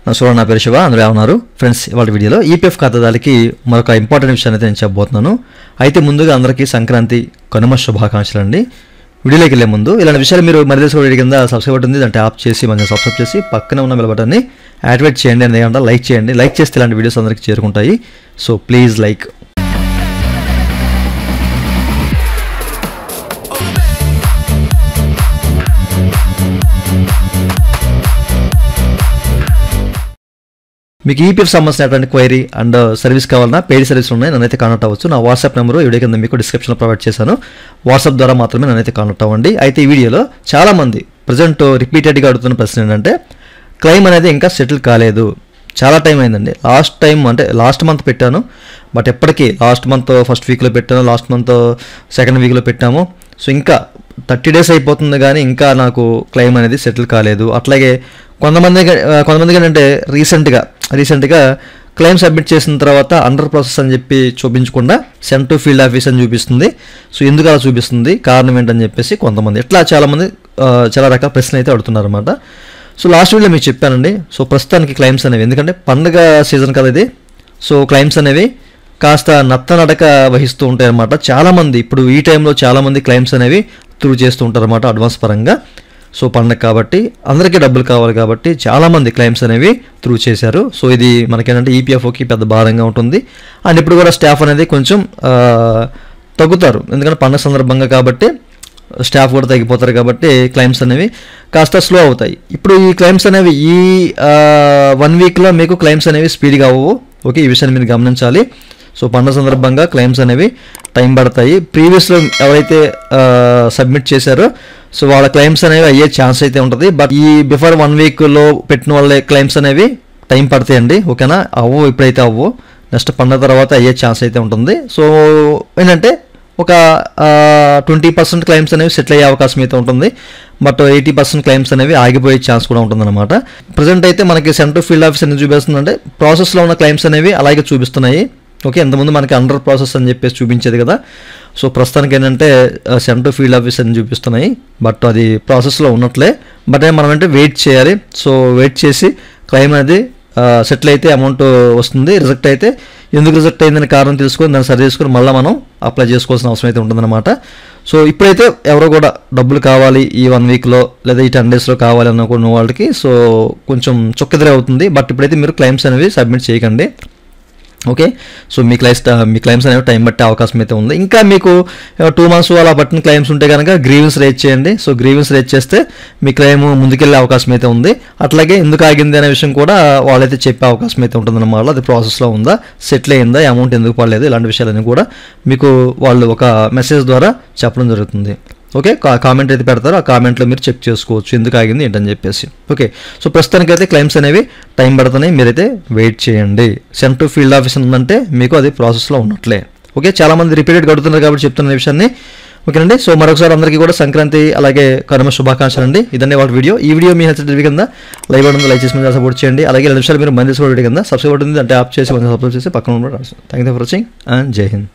నా పేరు శివ. అందులో ఉన్నారు ఫ్రెండ్స్. ఇవాళ వీడియోలో ఈపీఎఫ్ ఖాతాదారులకి మరొక ఇంపార్టెంట్ విషయాన్ని అయితే నేను చెప్పబోతున్నాను. అయితే ముందుగా అందరికీ సంక్రాంతి కనుమ శుభాకాంక్షలు అండి. వీడియోలోకి వెళ్ళే ముందు ఇలాంటి విషయాలు మీరు మరి తెలుసుకోవడం కింద సబ్స్క్రైబ్ బటన్ ఉంది, దాన్ని ట్యాప్ చేసి మంచిగా సబ్స్క్రైబ్ చేసి పక్కన ఉన్న బెల్ బటన్ని యాక్టివేట్ చేయండి. అండ్ లైక్ చేయండి. లైక్ చేస్తే ఇలాంటి వీడియోస్ అందరికీ చేరుకుంటాయి. So please like. మీకు ఈపీఎఫ్ సంబంధించినటువంటి క్వైరీ అండ్ సర్వీస్ కావాలన్నా పెయిడ్ సర్వీస్ ఉన్నాయి, నన్నైతే కాంటాక్ట్ అవ్వచ్చు. నా వాట్సాప్ నెంబరు వీడియో కింద మీకు డిస్క్రిప్షన్లో ప్రొవైడ్ చేశాను. వాట్సాప్ ద్వారా మాత్రమే నన్నైతే కాంటాక్ట్ అవ్వండి. అయితే ఈ వీడియోలో చాలామంది ప్రజెంట్ రిపీటెడ్గా అడుగుతున్న ప్రశ్న ఏంటంటే క్లెయిమ్ అనేది ఇంకా సెటిల్ కాలేదు. చాలా టైం అయిందండి. లాస్ట్ మంత్ పెట్టాను, బట్ ఎప్పటికీ లాస్ట్ మంత్ ఫస్ట్ వీక్లో పెట్టాను, లాస్ట్ మంత్ సెకండ్ వీక్లో పెట్టాము. సో ఇంకా 30 days అయిపోతుంది కానీ ఇంకా నాకు క్లెయిమ్ అనేది సెటిల్ కాలేదు. అట్లాగే కొంతమందికి ఏంటంటే రీసెంట్గా క్లెయిమ్ సబ్మిట్ చేసిన తర్వాత అండర్ ప్రాసెస్ అని చెప్పి చూపించకుండా సెండ్ టు ఫీల్డ్ ఆఫీస్ అని చూపిస్తుంది. సో ఎందుకు అలా చూపిస్తుంది, కారణం ఏంటని చెప్పేసి కొంతమంది ఇట్లా చాలామంది చాలా రకాల ప్రశ్నలు అయితే అడుగుతున్నారు అనమాట. సో లాస్ట్ వీడియోలో మీకు చెప్పానండి. సో ప్రస్తుతానికి క్లెయిమ్స్ అనేవి, ఎందుకంటే పండుగ సీజన్ కదా ఇది, సో క్లెయిమ్స్ అనేవి కాస్త నత్తనడక వహిస్తూ ఉంటాయి అన్నమాట. చాలామంది ఇప్పుడు ఈ టైంలో చాలామంది క్లెయిమ్స్ అనేవి త్రూ చేస్తూ ఉంటారు అన్నమాట అడ్వాన్స్ పరంగా. సో పండగ కాబట్టి అందరికీ డబ్బులు కావాలి కాబట్టి చాలామంది క్లెయిమ్స్ అనేవి త్రూ చేశారు. సో ఇది మనకేంటంటే ఈపీఎఫ్ఓకి పెద్ద భారంగా ఉంటుంది. అండ్ ఇప్పుడు కూడా స్టాఫ్ అనేది కొంచెం తగ్గుతారు, ఎందుకంటే పండగ సందర్భంగా కాబట్టి స్టాఫ్ కూడా తగ్గిపోతారు కాబట్టి క్లెయిమ్స్ అనేవి కాస్త స్లో అవుతాయి. ఇప్పుడు ఈ క్లెయిమ్స్ అనేవి ఈ 1 weekలో మీకు క్లెయిమ్స్ అనేవి స్పీడ్గా అవ్వవు. ఓకే, ఈ విషయాన్ని మీరు గమనించాలి. సో పండుగ సందర్భంగా క్లెయిమ్స్ అనేవి టైం పడతాయి. ప్రీవియస్లో ఎవరైతే సబ్మిట్ చేశారో సో వాళ్ళ క్లెయిమ్స్ అనేవి అయ్యే ఛాన్స్ అయితే ఉంటుంది. బట్ ఈ బిఫోర్ 1 weekలో పెట్టిన వాళ్ళ క్లెయిమ్స్ అనేవి టైం పడతాయండి. ఓకేనా, అవ్వవు, ఇప్పుడైతే అవ్వవు, నెక్స్ట్ పండుగ తర్వాత అయ్యే ఛాన్స్ అయితే ఉంటుంది. సో ఏంటంటే ఒక 20% క్లెయిమ్స్ అనేవి సెటిల్ అయ్యే అవకాశం అయితే ఉంటుంది. బట్ 80% క్లెయిమ్స్ అనేవి ఆగిపోయే ఛాన్స్ కూడా ఉంటుందన్నమాట. ప్రజెంట్ అయితే మనకి సెండ్ టు ఫీల్డ్ ఆఫీస్ అనేది చూపిస్తుందంటే ప్రాసెస్లో ఉన్న క్లెయిమ్స్ అనేవి అలాగే చూపిస్తున్నాయి. ఓకే, ఇంతకుముందు మనకి అండర్ ప్రాసెస్ అని చెప్పేసి చూపించేది కదా. సో ప్రస్తుతానికి ఏంటంటే సెండ్ టు ఫీల్డ్ ఆఫీస్ అని చూపిస్తున్నాయి, బట్ అది ప్రాసెస్లో ఉన్నట్లే. బట్ మనం అంటే వెయిట్ చేయాలి. సో వెయిట్ చేసి క్లెయిమ్ అనేది సెటిల్ అయితే అమౌంట్ వస్తుంది. రిజెక్ట్ అయితే ఎందుకు రిజెక్ట్ అయిందని కారణం తెలుసుకొని దాన్ని సరి చేసుకొని మళ్ళీ మనం అప్లై చేసుకోవాల్సిన అవసరం అయితే ఉంటుందన్నమాట. సో ఇప్పుడైతే ఎవరో కూడా డబ్బులు కావాలి ఈ 1 weekలో లేదా ఈ 10 daysలో కావాలి అనుకున్న వాళ్ళకి సో కొంచెం చొక్కెదరే అవుతుంది. బట్ ఇప్పుడైతే మీరు క్లెయిమ్స్ అనేవి సబ్మిట్ చేయకండి. ఓకే, సో మీ క్లెయిమ్స్ అనేవి టైం పట్టే అవకాశం అయితే ఉంది. ఇంకా మీకు 2 months అలా పట్టిన క్లెయిమ్స్ ఉంటే కనుక గ్రీవెన్స్ రేజ్ చేయండి. సో గ్రీవెన్స్ రేజ్ చేస్తే మీ క్లెయిమ్ ముందుకెళ్ళే అవకాశం అయితే ఉంది. అట్లాగే ఎందుకు ఆగింది అనే విషయం కూడా వాళ్ళైతే చెప్పే అవకాశం అయితే ఉంటుందన్నమాట. అది ప్రాసెస్లో ఉందా, సెటిల్ అయిందా, అమౌంట్ ఎందుకు పడలేదు, ఇలాంటి విషయాలన్నీ కూడా మీకు వాళ్ళు ఒక మెసేజ్ ద్వారా చెప్పడం జరుగుతుంది. ఓకే, కామెంట్ అయితే పెడతారు, ఆ కామెంట్లో మీరు చెక్ చేసుకోవచ్చు ఎందుకు ఆగింది ఏంటని చెప్పేసి. ఓకే, సో ప్రస్తుతానికైతే క్లెయిమ్స్ అనేవి టైం పడుతున్నాయి, మీరైతే వెయిట్ చేయండి. సెండ్ టు ఫీల్డ్ ఆఫీస్ ఉందంటే మీకు అది ప్రాసెస్లో ఉన్నట్లే. ఓకే, చాలామంది రిపీటెడ్గా అడుగుతున్నారు కాబట్టి చెప్తున్న విషయాన్ని. ఓకేనండి, సో మరొకసారి అందరికీ కూడా సంక్రాంతి అలాగే కనుమ శుభాకాంక్షలు అండి. ఇదండి వాళ్ళ వీడియో. ఈ వీడియో మీ హెల్త్ కింద లైక్ బటన్ లైక్ చేసి మీద సపోర్ట్ చేయండి. అలాగే 2 నిమిషాలు మీరు మంది వీడియో కింద సబ్స్క్రైబ్ ఉంటుంది, అంటే ఆప్ చేసి సబ్స్క్రైబ్ చేసి పక్కన thank you for watching and జై హింద్.